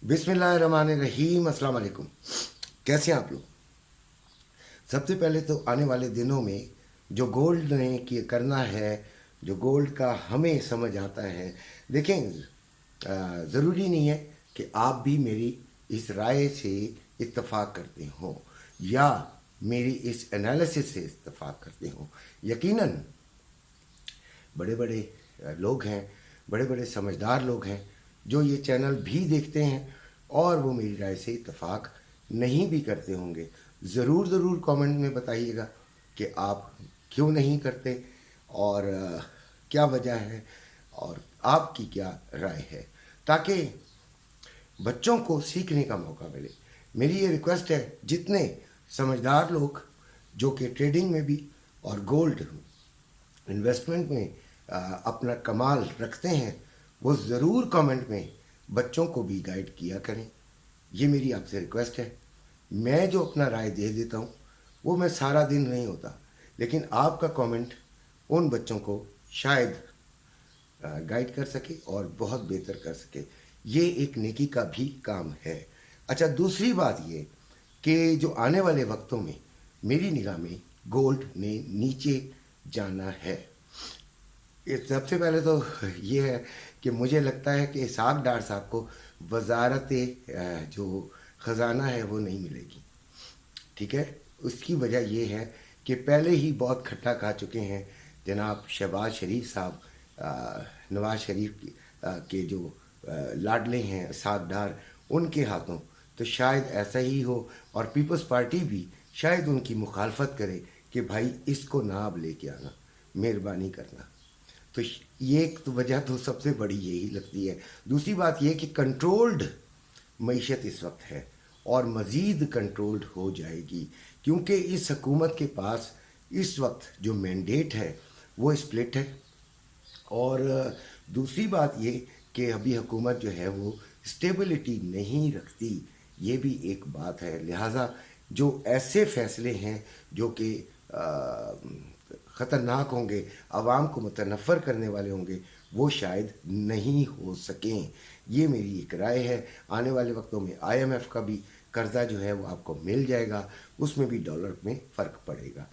बिस्मिल्लाहिर्रहमानिर्रहीम। अस्सलाम वालेकुम। कैसे हैं आप लोग? सबसे पहले तो आने वाले दिनों में जो गोल्ड ने कि करना है, जो गोल्ड का हमें समझ आता है, देखें, ज़रूरी नहीं है कि आप भी मेरी इस राय से इत्तफाक करते हों या मेरी इस एनालिसिस से इत्तफाक करते हों। यकीनन बड़े बड़े लोग हैं, बड़े बड़े समझदार लोग हैं जो ये चैनल भी देखते हैं और वो मेरी राय से इत्तफाक नहीं भी करते होंगे। ज़रूर ज़रूर कमेंट में बताइएगा कि आप क्यों नहीं करते और क्या वजह है और आपकी क्या राय है, ताकि बच्चों को सीखने का मौका मिले। मेरी ये रिक्वेस्ट है, जितने समझदार लोग जो कि ट्रेडिंग में भी और गोल्ड इन्वेस्टमेंट में अपना कमाल रखते हैं, वो ज़रूर कमेंट में बच्चों को भी गाइड किया करें। ये मेरी आपसे रिक्वेस्ट है। मैं जो अपना राय दे देता हूँ वो मैं सारा दिन नहीं होता, लेकिन आपका कमेंट उन बच्चों को शायद गाइड कर सके और बहुत बेहतर कर सके। ये एक नेकी का भी काम है। अच्छा, दूसरी बात ये कि जो आने वाले वक्तों में मेरी निगाह में गोल्ड ने नीचे जाना है। सबसे पहले तो ये है कि मुझे लगता है कि इसहाक डार साहब को वजारत जो ख़जाना है वो नहीं मिलेगी। ठीक है, उसकी वजह ये है कि पहले ही बहुत खट्टा खा चुके हैं जनाब शहबाज शरीफ साहब, नवाज शरीफ के जो लाडले हैं इसहाक डार, उनके हाथों। तो शायद ऐसा ही हो और पीपल्स पार्टी भी शायद उनकी मुखालफत करे कि भाई इसको ना अब लेके आना, मेहरबानी करना। तो ये एक तो वजह तो सबसे बड़ी यही लगती है। दूसरी बात ये कि कंट्रोल्ड मईशत इस वक्त है और मज़ीद कंट्रोल्ड हो जाएगी, क्योंकि इस हुकूमत के पास इस वक्त जो मैंडेट है वो स्प्लिट है। और दूसरी बात ये कि अभी हुकूमत जो है वो स्टेबिलिटी नहीं रखती, ये भी एक बात है। लिहाजा जो ऐसे फ़ैसले हैं जो कि ख़तरनाक होंगे, आवाम को मुतनफ़र करने वाले होंगे, वो शायद नहीं हो सकें। ये मेरी एक राय है। आने वाले वक्तों में IMF का भी कर्जा जो है वो आपको मिल जाएगा, उसमें भी डॉलर में फ़र्क पड़ेगा।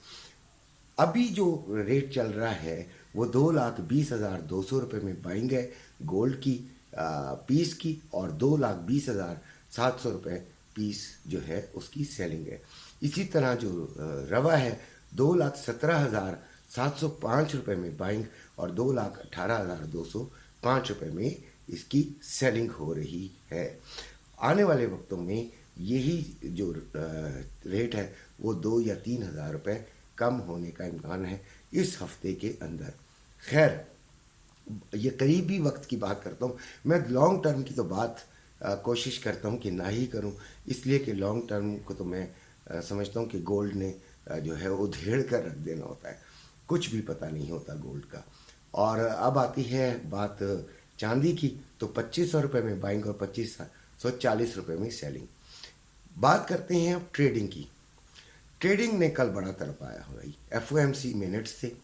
अभी जो रेट चल रहा है वो 2,20,200 रुपये में बाइंग है गोल्ड की पीस की, और 2,20,700 रुपये पीस जो है उसकी सेलिंग है। इसी तरह जो रवा है 2,17,705 रुपये में बाइंग और 2,18,205 रुपये में इसकी सेलिंग हो रही है। आने वाले वक्तों में यही जो रेट है वो 2 या 3 हज़ार रुपये कम होने का इम्कान है इस हफ्ते के अंदर। खैर, ये करीबी वक्त की बात करता हूँ मैं। लॉन्ग टर्म की तो बात कोशिश करता हूँ कि ना ही करूँ, इसलिए कि लॉन्ग टर्म को तो मैं समझता हूँ कि गोल्ड ने जो है वो उधेड़ कर रख देना होता है, कुछ भी पता नहीं होता गोल्ड का। और अब आती है बात चांदी की, तो 2,500 रुपये में बाइंग और 2,540 रुपये में सेलिंग। बात करते हैं अब ट्रेडिंग की। ट्रेडिंग ने कल बड़ा तड़पाया हो भाई FOMC मिनट्स से।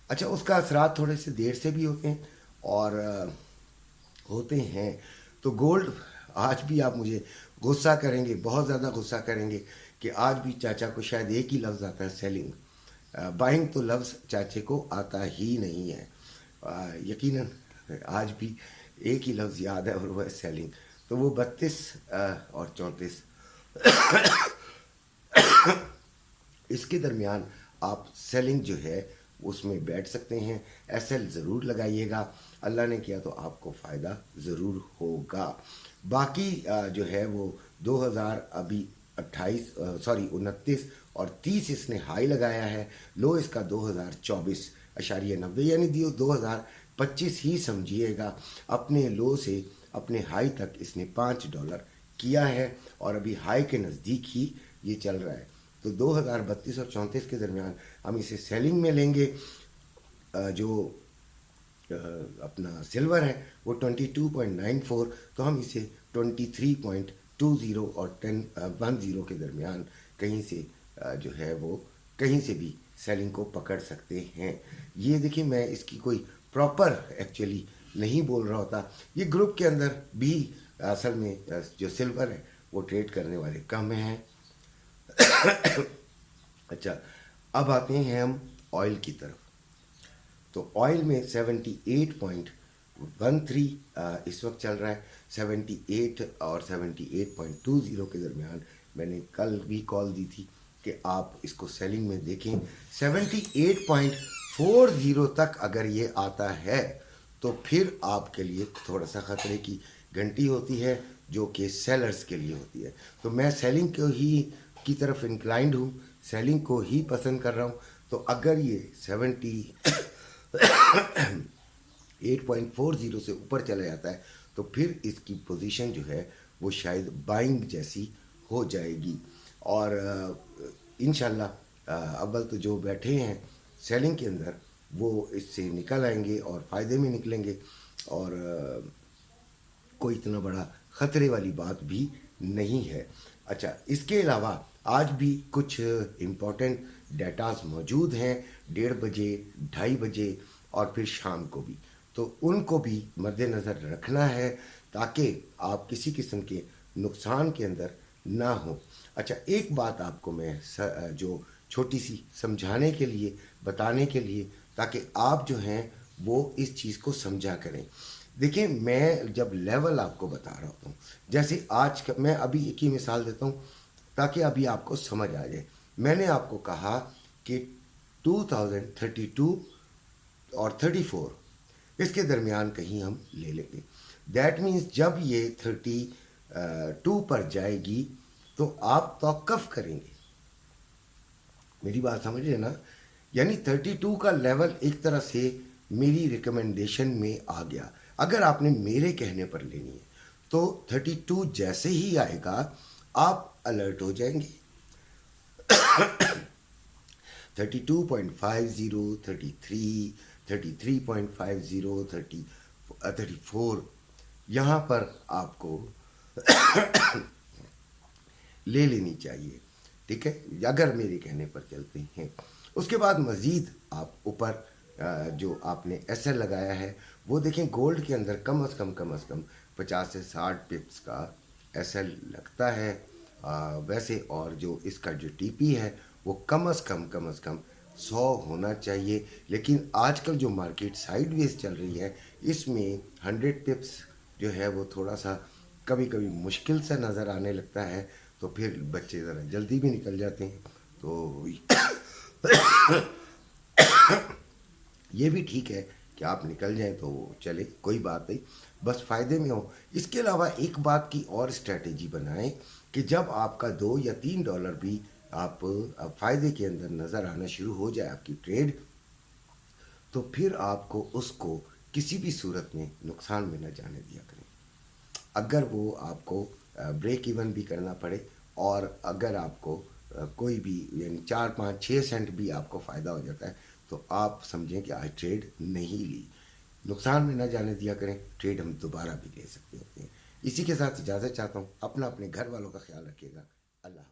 अच्छा, उसका असरात थोड़े से देर से भी होते हैं और होते हैं। तो गोल्ड आज भी, आप मुझे गुस्सा करेंगे, बहुत ज़्यादा गुस्सा करेंगे कि आज भी चाचा को शायद एक ही लफ्ज़ आता है सेलिंग। बाइंग तो लफ्ज़ चाचे को आता ही नहीं है। यकीनन आज भी एक ही लफ्ज़ याद है और वह है सेलिंग। तो वो 32 और 34 इसके दरमियान आप सेलिंग जो है उसमें बैठ सकते हैं। SL ज़रूर लगाइएगा, अल्लाह ने किया तो आपको फ़ायदा ज़रूर होगा। बाकी जो है वो 29 और 30 इसने हाई लगाया है। लो इसका 2024.90 यानी 2025 ही समझिएगा। अपने लो से अपने हाई तक इसने $5 किया है और अभी हाई के नज़दीक ही ये चल रहा है। तो 2032 और 34 के दरमियान हम इसे सेलिंग में लेंगे। जो अपना सिल्वर है वो 22.94, तो हम इसे 23.20 और 10 के दरमियान कहीं से जो है वो कहीं से भी सेलिंग को पकड़ सकते हैं। ये देखिए, मैं इसकी कोई प्रॉपर एक्चुअली नहीं बोल रहा होता। ये ग्रुप के अंदर भी असल में जो सिल्वर है वो ट्रेड करने वाले कम हैं। अच्छा, अब आते हैं हम ऑयल की तरफ। तो ऑयल में 78.13 इस वक्त चल रहा है। 78 और 78.20 के दरमियान मैंने कल भी कॉल दी थी कि आप इसको सेलिंग में देखें। 78.40 तक अगर ये आता है तो फिर आपके लिए थोड़ा सा ख़तरे की घंटी होती है, जो कि सेलर्स के लिए होती है। तो मैं सेलिंग को ही की तरफ इंक्लाइंड हूँ, सेलिंग को ही पसंद कर रहा हूँ। तो अगर ये 8.40 से ऊपर चला जाता है तो फिर इसकी पोजीशन जो है वो शायद बाइंग जैसी हो जाएगी। और इंशाल्लाह अव्वल तो जो बैठे हैं सेलिंग के अंदर वो इससे निकल आएंगे और फ़ायदे में निकलेंगे, और कोई इतना बड़ा ख़तरे वाली बात भी नहीं है। अच्छा, इसके अलावा आज भी कुछ इम्पोर्टेंट डेटास मौजूद हैं, 1:30 बजे, 2:30 बजे और फिर शाम को भी, तो उनको भी मद्देनज़र रखना है ताकि आप किसी किस्म के नुकसान के अंदर ना हो। अच्छा, एक बात आपको मैं जो छोटी सी समझाने के लिए, बताने के लिए, ताकि आप जो हैं वो इस चीज़ को समझा करें। देखिए, मैं जब लेवल आपको बता रहा हूँ, जैसे आज का मैं अभी एक ही मिसाल देता हूँ ताकि अभी आपको समझ आ जाए। मैंने आपको कहा कि 2032 और 34 इसके दरमियान कहीं हम ले लेंगे। दैट मीन्स जब ये 32 पर जाएगी तो आप तौक़ुफ़ करेंगे। मेरी बात समझ रहे ना? यानी 32 का लेवल एक तरह से मेरी रिकमेंडेशन में आ गया। अगर आपने मेरे कहने पर लेनी है तो 32 जैसे ही आएगा आप अलर्ट हो जाएंगे। 32.50, 33, 33.50, 34 यहाँ पर आपको ले लेनी चाहिए, ठीक है, अगर मेरे कहने पर चलते हैं। उसके बाद मज़ीद आप ऊपर जो आपने एसएल लगाया है वो देखें, गोल्ड के अंदर कम से कम 50 से 60 पिप्स का एसएल लगता है वैसे, और जो इसका जो टीपी है वो कम से कम 100 होना चाहिए। लेकिन आजकल जो मार्केट साइडवेज चल रही है इसमें 100 पिप्स जो है वो थोड़ा सा कभी कभी मुश्किल सा नज़र आने लगता है, तो फिर बच्चे ज़रा जल्दी भी निकल जाते हैं। तो ये भी ठीक है कि आप निकल जाएं तो चले, कोई बात नहीं, बस फ़ायदे में हो। इसके अलावा एक बात की और स्ट्रेटेजी बनाएं कि जब आपका $2 या $3 भी आप फ़ायदे के अंदर नज़र आना शुरू हो जाए आपकी ट्रेड, तो फिर आपको उसको किसी भी सूरत में नुकसान में न जाने दिया करें। अगर वो आपको ब्रेक इवन भी करना पड़े और अगर आपको कोई भी यानी 4, 5, 6 सेंट भी आपको फ़ायदा हो जाता है तो आप समझें कि आज ट्रेड नहीं ली, नुकसान में न जाने दिया करें। ट्रेड हम दोबारा भी ले सकते होते हैं। इसी के साथ इजाज़त चाहता हूँ। अपने घर वालों का ख्याल रखिएगा। अल्लाह।